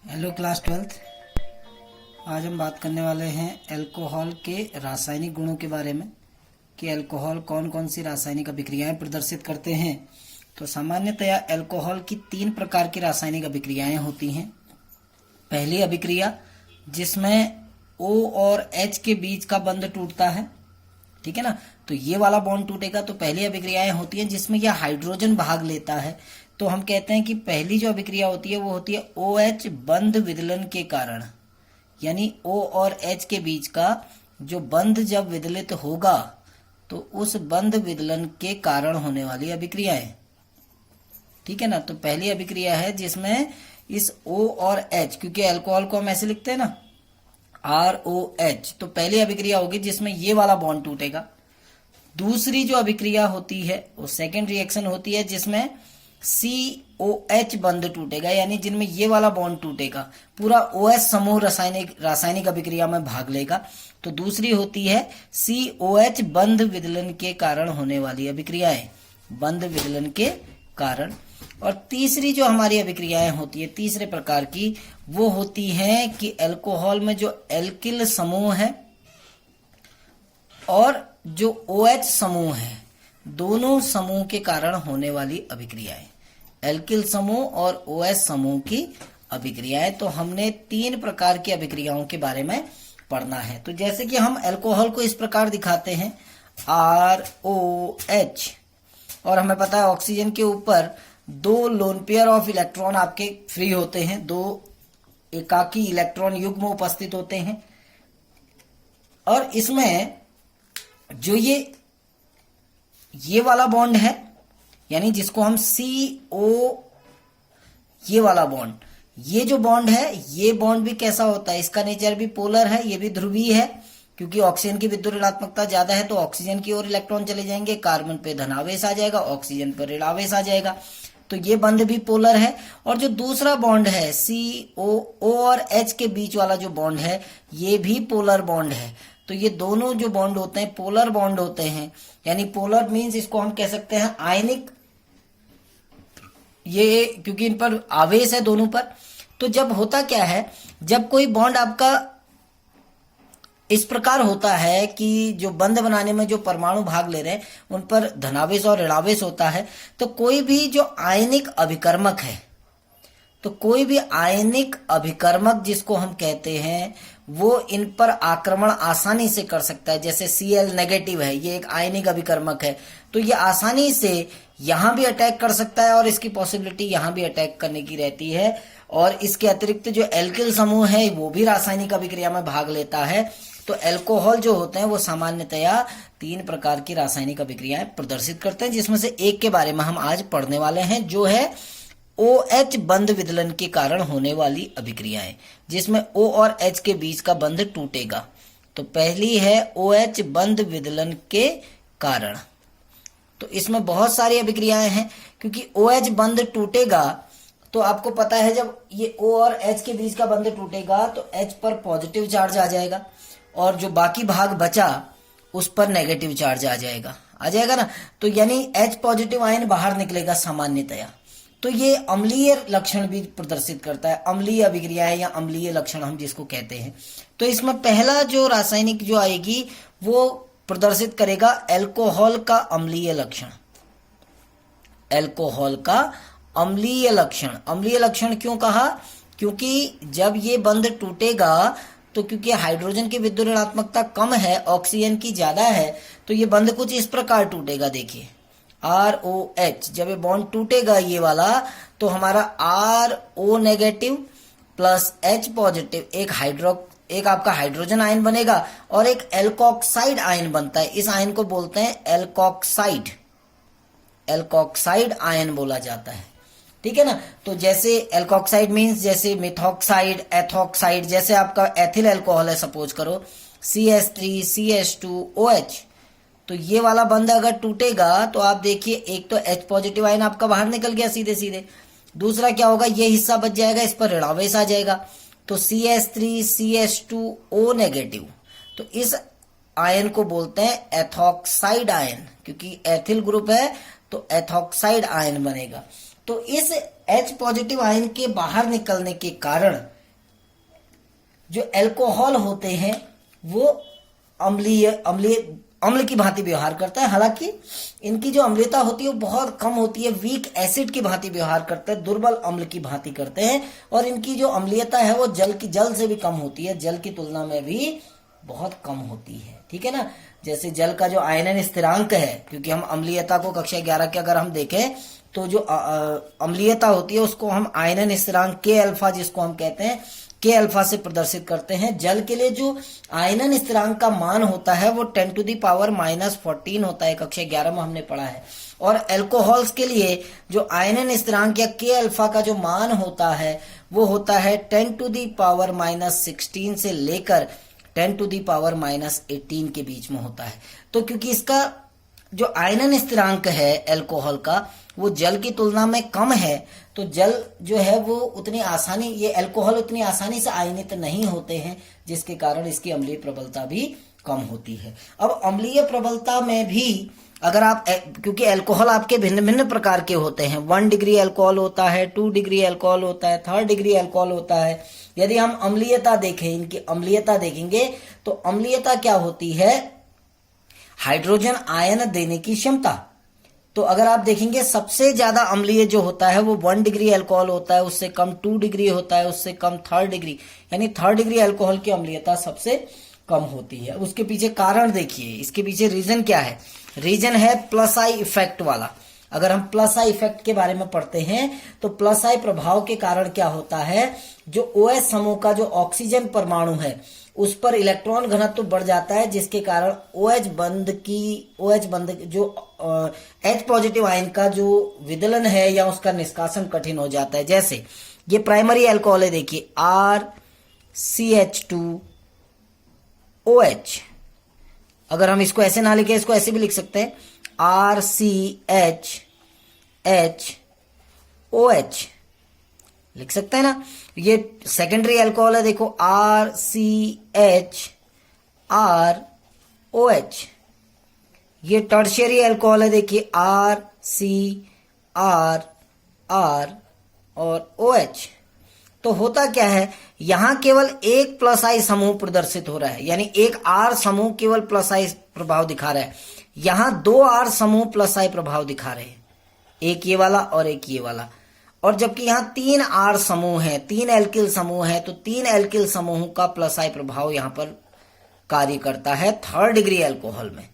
Hello class 12th। आज हम बात करने वाले हैं अल्कोहल के रासायनिक गुणों के बारे में कि अल्कोहल कौन कौन सी रासायनिक अभिक्रियाएं प्रदर्शित करते हैं। तो सामान्यतया अल्कोहल की 3 प्रकार की रासायनिक अभिक्रियाएं होती हैं। पहली अभिक्रिया जिसमें O और H के बीच का बंध टूटता है, ठीक है ना। तो ये वाला बॉन्ड टूटेगा। तो पहली अभिक्रियाएं होती हैं जिसमें यह हाइड्रोजन भाग लेता है। तो हम कहते हैं कि पहली जो अभिक्रिया होती है वो होती है OH बंध विदलन के कारण, यानी O और H के बीच का जो बंध जब विदलित होगा तो उस बंध विदलन के कारण होने वाली अभिक्रियाएं, ठीक है ना। तो पहली अभिक्रिया है जिसमें इस O और H, क्योंकि अल्कोहल को हम ऐसे लिखते हैं ना ROH, तो पहली अभिक्रिया होगी जिसमें ये वाला बॉन्ड टूटेगा। दूसरी जो अभिक्रिया होती है वो सेकेंड रिएक्शन होती है जिसमें COH बंध टूटेगा, यानी जिनमें ये वाला बॉन्ड टूटेगा। पूरा OH समूह रासायनिक अभिक्रिया में भाग लेगा। तो दूसरी होती है COH बंध विदलन के कारण होने वाली अभिक्रियाएं, बंध विदलन के कारण। और तीसरी जो हमारी अभिक्रियाएं होती है तीसरे प्रकार की, वो होती हैं कि अल्कोहल में जो एल्किल समूह है और जो OH समूह है, दोनों समूह के कारण होने वाली अभिक्रियाएं, एल्किल समूह और OH समूह की अभिक्रियाएं। तो हमने 3 प्रकार की अभिक्रियाओं के बारे में पढ़ना है। तो जैसे कि हम अल्कोहल को इस प्रकार दिखाते हैं ROH, और हमें पता है ऑक्सीजन के ऊपर 2 लोन पेयर ऑफ इलेक्ट्रॉन आपके फ्री होते हैं, 2 एकाकी इलेक्ट्रॉन युग्म उपस्थित होते हैं। और इसमें जो ये वाला बॉन्ड है, यानी जिसको हम CO, ये वाला बॉन्ड, ये जो बॉन्ड है ये बॉन्ड भी कैसा होता है, इसका नेचर भी पोलर है, ये भी ध्रुवीय है। क्योंकि ऑक्सीजन की विद्युत ऋणात्मकता ज्यादा है तो ऑक्सीजन की ओर इलेक्ट्रॉन चले जाएंगे, कार्बन पे धनावेश आ जाएगा, ऑक्सीजन पर ऋणावेश आ जाएगा। तो ये बंध भी पोलर है। और जो दूसरा बॉन्ड है CO, O और H के बीच वाला जो बॉन्ड है ये भी पोलर बॉन्ड है। तो ये दोनों जो बॉन्ड होते हैं पोलर बॉन्ड होते हैं, यानी पोलर मीन्स इसको हम कह सकते हैं आयनिक, ये क्योंकि इन पर आवेश है दोनों पर। तो जब होता क्या है, जब कोई बॉन्ड आपका इस प्रकार होता है कि जो बंध बनाने में जो परमाणु भाग ले रहे हैं उन पर धनावेश और ऋणावेश होता है, तो कोई भी जो आयनिक अभिकर्मक है, तो कोई भी आयनिक अभिकर्मक जिसको हम कहते हैं वो इन पर आक्रमण आसानी से कर सकता है। जैसे Cl नेगेटिव है, ये एक आयनिक अभिकर्मक है, तो ये आसानी से यहां भी अटैक कर सकता है और इसकी पॉसिबिलिटी यहां भी अटैक करने की रहती है। और इसके अतिरिक्त जो एल्किल समूह है वो भी रासायनिक अभिक्रिया में भाग लेता है। तो अल्कोहल जो होते हैं वो सामान्यतया 3 प्रकार की रासायनिक अभिक्रियाएं प्रदर्शित करते हैं, जिसमें से एक के बारे में हम आज पढ़ने वाले हैं, जो है OH बंध विदलन के कारण होने वाली अभिक्रियाएं, जिसमें O और H के बीच का बंध टूटेगा। तो पहली है OH बंध विदलन के कारण। तो इसमें बहुत सारी अभिक्रियाएं हैं, क्योंकि OH बंध टूटेगा तो आपको पता है जब ये O और H के बीच का बंध टूटेगा तो H पर पॉजिटिव चार्ज आ जाएगा और जो बाकी भाग बचा उस पर नेगेटिव चार्ज आ जाएगा ना। तो यानी H पॉजिटिव आयन बाहर निकलेगा सामान्यतया। तो ये अम्लीय लक्षण भी प्रदर्शित करता है, अम्लीय अभिक्रिया है या अम्लीय लक्षण हम जिसको कहते हैं। तो इसमें पहला जो रासायनिक जो आएगी वो प्रदर्शित करेगा अल्कोहल का अम्लीय लक्षण। अल्कोहल का अम्लीय लक्षण। अम्लीय लक्षण क्यों कहा, क्योंकि जब ये बंध टूटेगा तो क्योंकि हाइड्रोजन की विद्युत ऋणात्मकता कम है, ऑक्सीजन की ज्यादा है, तो ये बंध कुछ इस प्रकार टूटेगा। देखिए ROH, जब ये बॉन्ड टूटेगा ये वाला, तो हमारा RO negative plus H positive एक आपका हाइड्रोजन आयन बनेगा और एक एल्कोक्साइड आयन बनता है। इस आयन को बोलते हैं एल्कोक्साइड, एल्कोक्साइड आयन बोला जाता है, ठीक है ना। तो जैसे एल्कोक्साइड मीन्स जैसे मिथॉक्साइड, एथॉक्साइड, जैसे आपका एथिल अल्कोहल है सपोज करो CH3 CH2OH, तो ये वाला बंध अगर टूटेगा तो आप देखिए एक तो H पॉजिटिव आयन आपका बाहर निकल गया सीधे सीधे, दूसरा क्या होगा, ये हिस्सा बच जाएगा, इस पर ऋणावेश आ जाएगा, तो CH3 CH2O नेगेटिव। तो इस आयन को बोलते हैं एथॉक्साइड आयन, क्योंकि एथिल ग्रुप है तो एथॉक्साइड आयन बनेगा। तो इस H पॉजिटिव आयन के बाहर निकलने के कारण जो अल्कोहल होते हैं वो अम्लीय अम्लीय अम्ल की भांति व्यवहार करता है। हालांकि इनकी जो अम्लीयता होती है वो बहुत कम होती है, वीक एसिड की भांति व्यवहार करते हैं, दुर्बल अम्ल की भांति करते हैं। और इनकी जो अम्लीयता है वो जल से भी कम होती है, जल की तुलना में भी बहुत कम होती है। ठीक है ना। जैसे जल का जो आयनन स्थिरांक है, क्योंकि हम अम्लीयता को कक्षा 11 के अगर हम देखें तो जो अम्लीयता होती है उसको हम आयनन स्थिरांक के अल्फा, जिसको हम कहते हैं के अल्फा से प्रदर्शित करते हैं। जल के लिए जो आयनन स्थिरांक का मान होता है वो 10⁻⁻14 होता है, कक्षा 11 में हमने पढ़ा है। और अल्कोहल्स के लिए जो आयनन स्थिरांक या के अल्फा का जो मान होता है वो होता है 10⁻16 से लेकर 10⁻18 के बीच में होता है। तो क्योंकि इसका जो आयनन स्थिरांक है अल्कोहल का वो जल की तुलना में कम है, तो जल जो है वो उतनी आसानी, ये अल्कोहल उतनी आसानी से आयनित नहीं होते हैं, जिसके कारण इसकी अम्लीय प्रबलता भी कम होती है। अब अम्लीय प्रबलता में भी अगर आप, क्योंकि अल्कोहल आपके भिन्न भिन्न प्रकार के होते हैं, 1 डिग्री अल्कोहल होता है, 2 डिग्री अल्कोहल होता है, 3rd डिग्री अल्कोहल होता है। यदि हम अम्लीयता देखें, इनकी अम्लीयता देखेंगे तो अम्लीयता क्या होती है, हाइड्रोजन आयन देने की क्षमता। तो अगर आप देखेंगे सबसे ज्यादा अम्लीय जो होता है वो 1 डिग्री अल्कोहल होता है, उससे कम 2 डिग्री होता है, उससे कम 3rd डिग्री, यानी 3rd डिग्री अल्कोहल की अम्लीयता सबसे कम होती है। उसके पीछे कारण देखिए, इसके पीछे रीजन क्या है, रीजन है प्लस आई इफेक्ट वाला। अगर हम प्लस आई इफेक्ट के बारे में पढ़ते हैं तो प्लस आई प्रभाव के कारण क्या होता है, जो OH समूह का जो ऑक्सीजन परमाणु है उस पर इलेक्ट्रॉन घनत्व बढ़ जाता है, जिसके कारण OH बंध जो H पॉजिटिव आयन का जो विदलन है या उसका निष्कासन कठिन हो जाता है। जैसे ये प्राइमरी अल्कोहल है, देखिए RCH2OH। अगर हम इसको ऐसे ना लिखे, इसको ऐसे भी लिख सकते हैं RCHHOH, लिख सकते हैं ना। ये सेकेंडरी अल्कोहल है, देखो RCHROH। ये टर्शियरी अल्कोहल है, देखिए RCRR और OH। तो होता क्या है, यहां केवल एक प्लस आई समूह प्रदर्शित हो रहा है, यानी एक R समूह केवल प्लस आई प्रभाव दिखा रहा है। यहां 2 R समूह प्लस आई प्रभाव दिखा रहे हैं, एक ये वाला और एक ये वाला। और जबकि यहाँ 3 R समूह है, 3 एल्किल समूह है, तो 3 एल्किल समूह का प्लस आई प्रभाव यहां पर कार्य करता है 3rd डिग्री अल्कोहल में।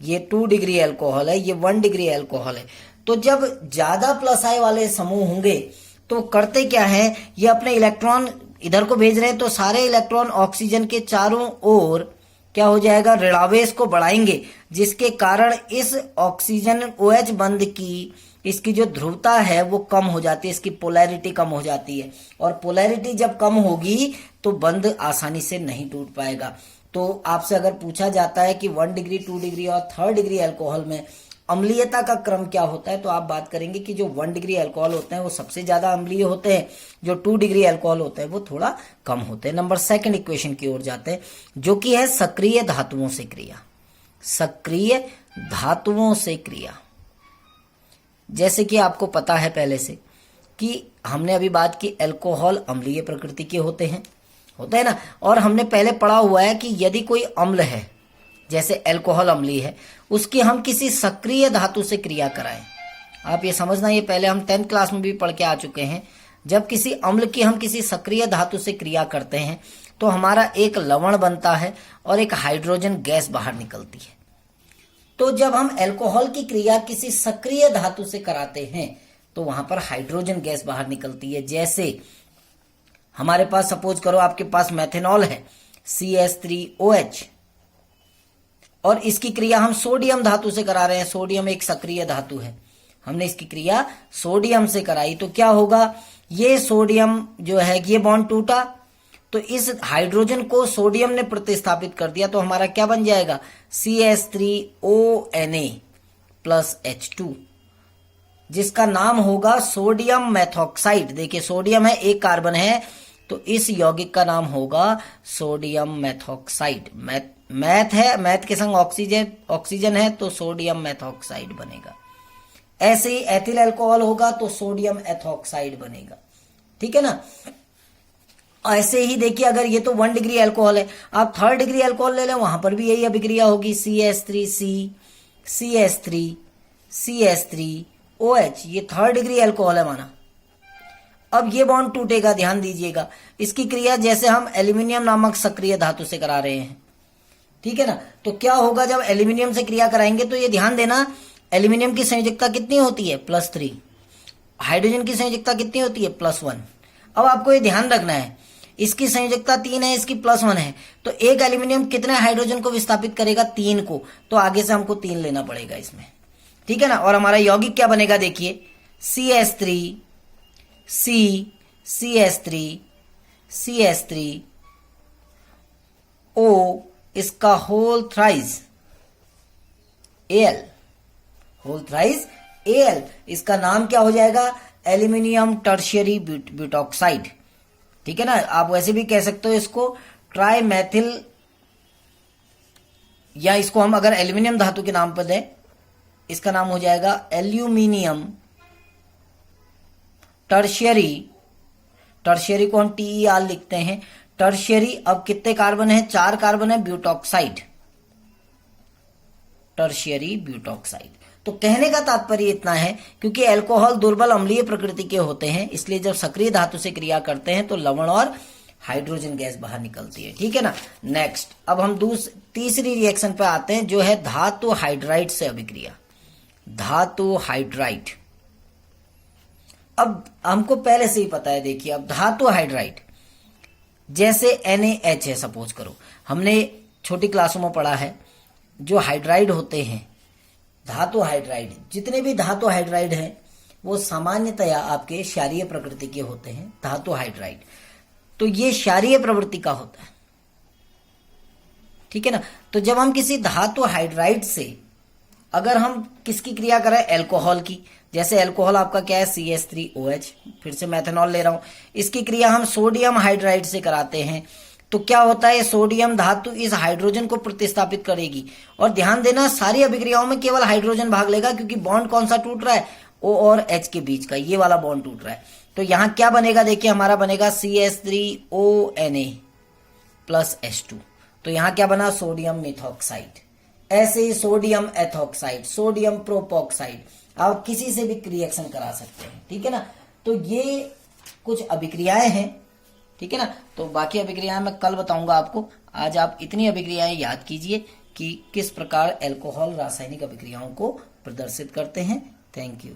ये 2 डिग्री अल्कोहल है, ये 1 डिग्री अल्कोहल है। तो जब ज्यादा प्लस आई वाले समूह होंगे तो करते क्या है, ये अपने इलेक्ट्रॉन इधर को भेज रहे हैं, तो सारे इलेक्ट्रॉन ऑक्सीजन के चारों ओर क्या हो जाएगा, ऋणावेश को बढ़ाएंगे, जिसके कारण इस ऑक्सीजन OH बंध की इसकी जो ध्रुवता है वो कम हो जाती है, इसकी पोलैरिटी कम हो जाती है। और पोलैरिटी जब कम होगी तो बंध आसानी से नहीं टूट पाएगा। तो आपसे अगर पूछा जाता है कि 1 डिग्री, 2 डिग्री और 3rd डिग्री अल्कोहल में अम्लीयता का क्रम क्या होता है, तो आप बात करेंगे कि जो 1 डिग्री अल्कोहल होते हैं वो सबसे ज्यादा अम्लीय होते हैं, जो 2 डिग्री अल्कोहल होते हैं वो थोड़ा कम होते हैं। नंबर 2 इक्वेशन की ओर जाते हैं, जो कि है सक्रिय धातुओं से क्रिया। सक्रिय धातुओं से क्रिया, जैसे कि आपको पता है पहले से कि हमने अभी बात की अल्कोहल अम्लीय प्रकृति के होते हैं ना। और हमने पहले पढ़ा हुआ है कि यदि कोई अम्ल है, जैसे अल्कोहल अम्लीय है, उसकी हम किसी सक्रिय धातु से क्रिया कराएं। आप ये समझना, ये पहले हम 10th क्लास में भी पढ़ के आ चुके हैं। जब किसी अम्ल की हम किसी सक्रिय धातु से क्रिया करते हैं तो हमारा एक लवण बनता है और एक हाइड्रोजन गैस बाहर निकलती है। तो जब हम अल्कोहल की क्रिया किसी सक्रिय धातु से कराते हैं तो वहां पर हाइड्रोजन गैस बाहर निकलती है। जैसे हमारे पास, सपोज करो आपके पास मेथेनॉल है CH3OH, और इसकी क्रिया हम सोडियम धातु से करा रहे हैं। सोडियम एक सक्रिय धातु है, हमने इसकी क्रिया सोडियम से कराई, तो क्या होगा, ये सोडियम जो है ये बॉन्ड टूटा, तो इस हाइड्रोजन को सोडियम ने प्रतिस्थापित कर दिया, तो हमारा क्या बन जाएगा, CH3ONA+H2, जिसका नाम होगा सोडियम मेथॉक्साइड। देखिए सोडियम है, एक कार्बन है, तो इस यौगिक का नाम होगा सोडियम मेथॉक्साइड। मैथ है, मैथ के संग ऑक्सीजन है, तो सोडियम मेथॉक्साइड बनेगा। ऐसे ही एथिल अल्कोहल होगा तो सोडियम एथॉक्साइड बनेगा। ठीक है ना। ऐसे ही देखिए, अगर ये तो 1 डिग्री अल्कोहल है, आप 3rd डिग्री अल्कोहल ले लें, वहां पर भी यही अभिक्रिया होगी, CH3C, CH3, CH3OH, ये 3rd डिग्री अल्कोहल है माना। अब ये बॉन्ड टूटेगा, ध्यान दीजिएगा, इसकी क्रिया जैसे हम एल्यूमिनियम नामक सक्रिय धातु से करा रहे हैं, ठीक है ना। तो क्या होगा, जब एल्यूमिनियम से क्रिया कराएंगे तो ये ध्यान देना, एल्यूमिनियम की संयोजकता कितनी होती है, +3, हाइड्रोजन की संयोजकता कितनी होती है, +1। अब आपको ये ध्यान रखना है, इसकी संयोजकता 3 है, इसकी +1 है, तो एक एल्यूमिनियम कितने हाइड्रोजन को विस्थापित करेगा, 3 को, तो आगे से हमको 3 लेना पड़ेगा इसमें, ठीक है ना। और हमारा यौगिक क्या बनेगा, देखिए, CH3, C, CH3, CH3, O, इसका whole thrice Al, whole thrice Al, इसका नाम क्या हो जाएगा, एल्यूमिनियम टर्शियरी ब्यूटॉक्साइड, ठीक है ना। आप वैसे भी कह सकते हो इसको ट्राइमेथिल, या इसको हम अगर एल्यूमिनियम धातु के नाम पर दें, इसका नाम हो जाएगा एल्यूमिनियम टर्शियरी, टर्शियरी को हम TER लिखते हैं, टर्शियरी। अब कितने कार्बन है, 4 कार्बन है, ब्यूटॉक्साइड, टर्शियरी ब्यूटॉक्साइड। तो कहने का तात्पर्य इतना है, क्योंकि अल्कोहल दुर्बल अम्लीय प्रकृति के होते हैं, इसलिए जब सक्रिय धातु से क्रिया करते हैं तो लवण और हाइड्रोजन गैस बाहर निकलती है, ठीक है ना। नेक्स्ट, अब हम तीसरी रिएक्शन पे आते हैं, जो है धातु हाइड्राइड से अभिक्रिया, धातु हाइड्राइड। अब हमको पहले से ही पता है, देखिए, अब धातु हाइड्राइड जैसे NaH है, सपोज करो, हमने छोटी क्लासों में पढ़ा है, जो हाइड्राइड होते हैं, धातु हाइड्राइड, जितने भी धातु हाइड्राइड हैं वो सामान्यतया आपके क्षारीय प्रकृति के होते हैं, धातु हाइड्राइड। तो ये क्षारीय प्रवृत्ति का होता है, ठीक है ना। तो जब हम किसी धातु हाइड्राइड से अगर हम किसकी क्रिया करें, अल्कोहल की, जैसे अल्कोहल आपका क्या है, CH3OH, फिर से मेथनॉल ले रहा हूं, इसकी क्रिया हम सोडियम हाइड्राइड से कराते हैं, तो क्या होता है, सोडियम धातु इस हाइड्रोजन को प्रतिस्थापित करेगी। और ध्यान देना, सारी अभिक्रियाओं में केवल हाइड्रोजन भाग लेगा, क्योंकि बॉन्ड कौन सा टूट रहा है, O और H के बीच का, ये वाला बॉन्ड टूट रहा है। तो यहां क्या बनेगा, देखिए, हमारा बनेगा CH3ONA + H2, तो यहां क्या बना, सोडियम मिथॉक्साइड। ऐसे ही सोडियम एथॉक्साइड, सोडियम प्रोपॉक्साइड, आप किसी से भी रिएक्शन करा सकते हैं, ठीक है ना। तो ये कुछ अभिक्रियाएं हैं, ठीक है ना। तो बाकी अभिक्रियाएं मैं कल बताऊंगा आपको, आज आप इतनी अभिक्रियाएं याद कीजिए कि किस प्रकार अल्कोहल रासायनिक अभिक्रियाओं को प्रदर्शित करते हैं। Thank you.